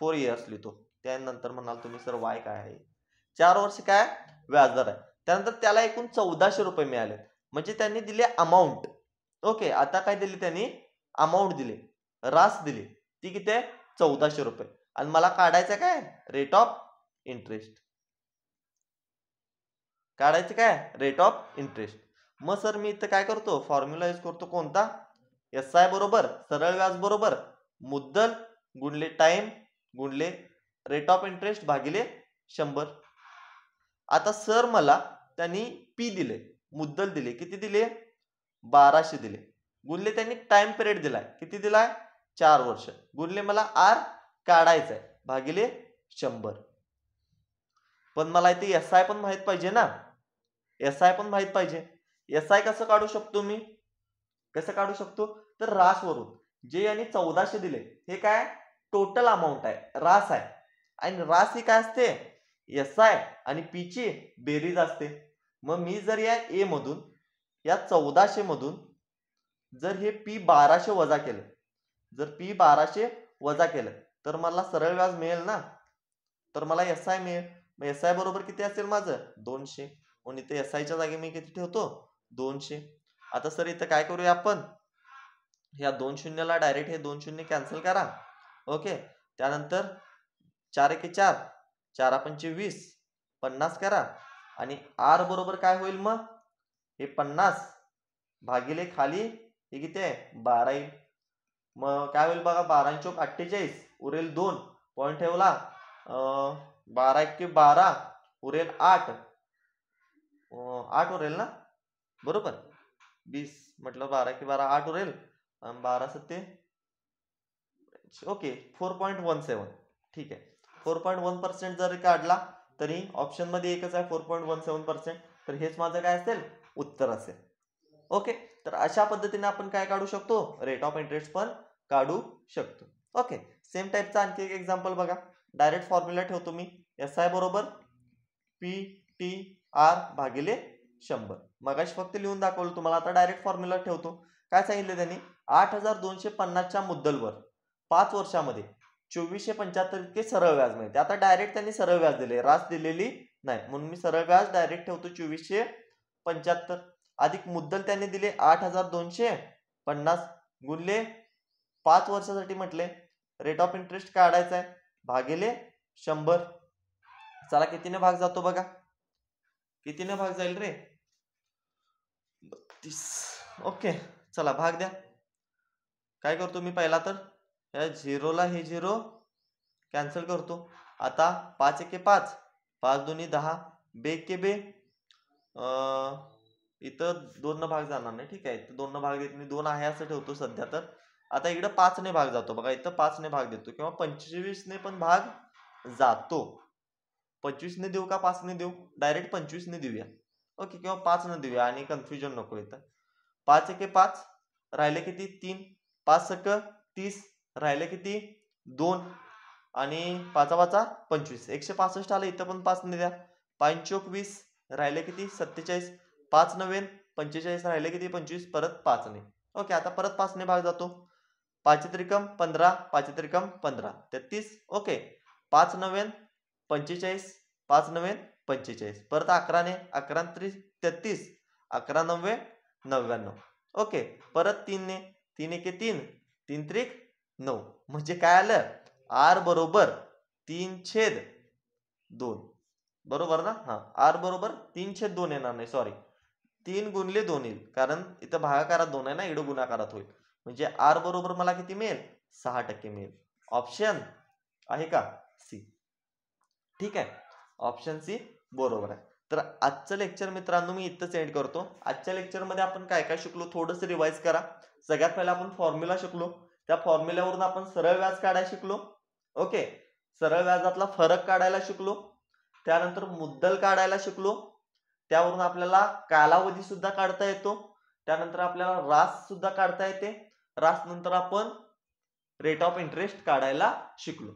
4 इयर्स लिहितो, त्यानंतर म्हणाल तुम्ही सर वाय काय आहे, 4 वर्ष काय व्याजदर आहे. त्यानंतर त्याला एकूण 1400 रुपये मिळाले, म्हणजे त्यांनी दिले अमाऊंट. ओके, आता काय दिली त्यांनी अमाऊंट दिली, रास दिली, ती किती आहे 1400 रुपये, आणि मला काढायचं काय रेट ऑफ इंटरेस्ट. काढायचं काय रेट ऑफ इंटरेस्ट. मग सर मी इथं काय करतो फॉर्म्युला यूज करतो कोणता SI बरोबर सरळ व्याज बरोबर मुद्दल गुणले टाइम गुणले रेट ऑफ इंटरेस्ट भागिले 100. आता सर मला त्यांनी पी दिले मुद्दल दिले किती दिले 1200 दिले गुणले त्यांनी टाइम पिरियड दिलाय किती दिलाय 4 वर्ष गुणले मला आर काढायचंय भागिले 100. पण मला इथे SI पण माहित पाहिजे ना SI पण माहित पाहिजे. SI कसं काढू शकतो मी कसं काढू शकतो तर रास वरून जे यांनी 1400 दिले हे काय टोटल अमाऊंट आहे रास आहे आणि रास ही काय असते SI आणि P ची बेरीज असते. मग मी जर या A मधून या 1400 मधून जर हे P 1200 वजा केलं जर P 1200 वजा केलं तर मला सरळ व्याज मिळेल ना तर मला SI मिळेल. मग SI बरोबर किती असेल माझं 200 म्हणून इथे SI च्या जागी मी किती ठेवतो 200. आता सर इथं काय करूया आपण या 2 शून्यला डायरेक्ट हे 2 शून्य कॅन्सल करा. ओके त्यानंतर 4 एके 4 4 पंचे 20 50 करा आणि आर बरोबर काय होईल मग हे 50 भागिले खाली हे किती आहे 12 येईल. मग काय होईल बघा 12 चौक 48 उरेल 2 पॉईंट ठेवला 12 एके 12 उरेल 8 उरेल ना बरोबर 20 म्हटलं 12 एके 12 8 उरेल 12 सत्ते ओके 4.17 ठीक आहे. 4.1% जरी काढला तरी ऑप्शन मध्ये एकच आहे 4.17% तर हेच माझं काय असेल उत्तर असेल. ओके तर अशा पद्धतीने आपण काय काढू शकतो रेट ऑफ इंटरेस्ट पण काढू शकतो. ओके सेम टाईपचा आणखी एक एक्झाम्पल बघा डायरेक्ट फॉर्म्युला ठेवतो मी SI बरोबर PTR भागिले 100. मगाशी फक्त लिहून दाखवलं तुम्हाला आता डायरेक्ट फॉर्म्युला ठेवतो. काय सांगितलं त्यांनी 8250च्या मुद्दलवर 5 वर्षामध्ये 2475 इतके सरळ व्याज मिळते. आता डायरेक्ट त्यांनी सरळ व्याज दिले रास दिलेली नाही म्हणून मी सरळ व्याज डायरेक्ट ठेवतो 2475 अधिक मुद्दल त्यांनी दिले 8250 गुणले 5 वर्षासाठी म्हटले रेट ऑफ इंटरेस्ट काढायचा आहे भागिले 100. चला कितीने भाग जातो बघा कितीने भाग जाईल रे 32. ओके चला भाग द्या. काय करतो मी पहिला तर या झिरोला हे झिरो कॅन्सल करतो. आता 5 एके 5 5 दोन्ही 10 बे के बे इथं 2 न भाग जाणार नाही ठीक आहे इथं 2 न भाग देत मी 2 आहे असं ठेवतो सध्या. तर आता इकडे 5 ने भाग जातो बघा इथं 5 ने भाग देतो किंवा 25 ने पण भाग जातो. 25 ने देऊ का 5 ने देऊ डायरेक्ट 25 ने देऊया. ओके किंवा 5 ने देऊया आणि कन्फ्युजन नको इथं. 5 एके 5 राहिले किती 3 5 सक 30 राहिले किती 2 आणि 5 वाचा 25 165 आलं इथं पण 5 ने द्या 5 चौक 20 राहिले किती 47 5 नव्वेन 45 राहिले किती 25 परत 5 ने. ओके आता परत 5 ने भाग जातो 5 त्रिकम 15 5 त्रिकम 15 33 ओके 5 नव्वेन 45 5 नव्वेन 45 परत 11 ने 11 त्रिक 33 11 नव्वे 99 ओके परत 3 ने 3 एके 3 3 त्रिक 9 म्हणजे काय आलं आर बरोबर 3/2 बरोबर ना. हा आर बरोबर 3/2 येणार नाही सॉरी 3 गुणले 2 येईल कारण इथं भागाकारात 2 आहे ना इकडे गुणाकारात होईल म्हणजे आर बरोबर मला किती मिळेल 6% मिळेल. ऑप्शन आहे का सी ठीक आहे ऑप्शन सी बरोबर आहे. तर आजचं लेक्चर मित्रांनो मी इथंच एंड करतो. आजच्या लेक्चर मध्ये आपण काय काय शिकलो थोडंसं रिवाइज करा. सगळ्यात पहिला आपण फॉर्म्युला शिकलो त्या फॉर्म्युल्यावरून आपण सरळ व्याज काढायला शिकलो. ओके सरळ व्याजातला फरक काढायला शिकलो त्यानंतर मुद्दल काढायला शिकलो त्यावरून आपल्याला कालावधी सुद्धा काढता येतो त्यानंतर आपल्याला रास सुद्धा काढता येते रास नंतर आपण रेट ऑफ इंटरेस्ट काढायला शिकलो.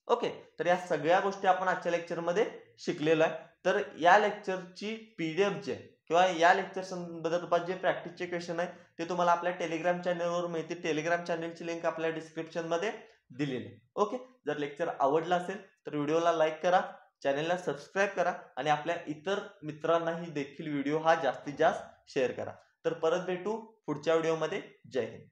ओके तर या सगळ्या गोष्टी आपण आजच्या लेक्चर मध्ये शिकलेलो आहे. तर या लेक्चरची PDF जे किंवा या लेक्चर संदर्भात जे प्रॅक्टिसचे क्वेश्चन आहे ते तुम्हाला आपल्या टेलिग्राम चॅनलवर मिळतील. टेलिग्राम चॅनलची लिंक आपल्या डिस्क्रिप्शन मध्ये दिलेली आहे. ओके जर लेक्चर आवडला असेल तर व्हिडिओला लाईक करा चॅनलला सबस्क्राईब करा आणि आपल्या इतर मित्रांनाही देखील व्हिडिओ हा जास्तीत जास्त शेअर करा. तर परत भेटू पुढच्या व्हिडिओमध्ये. जय हिंद.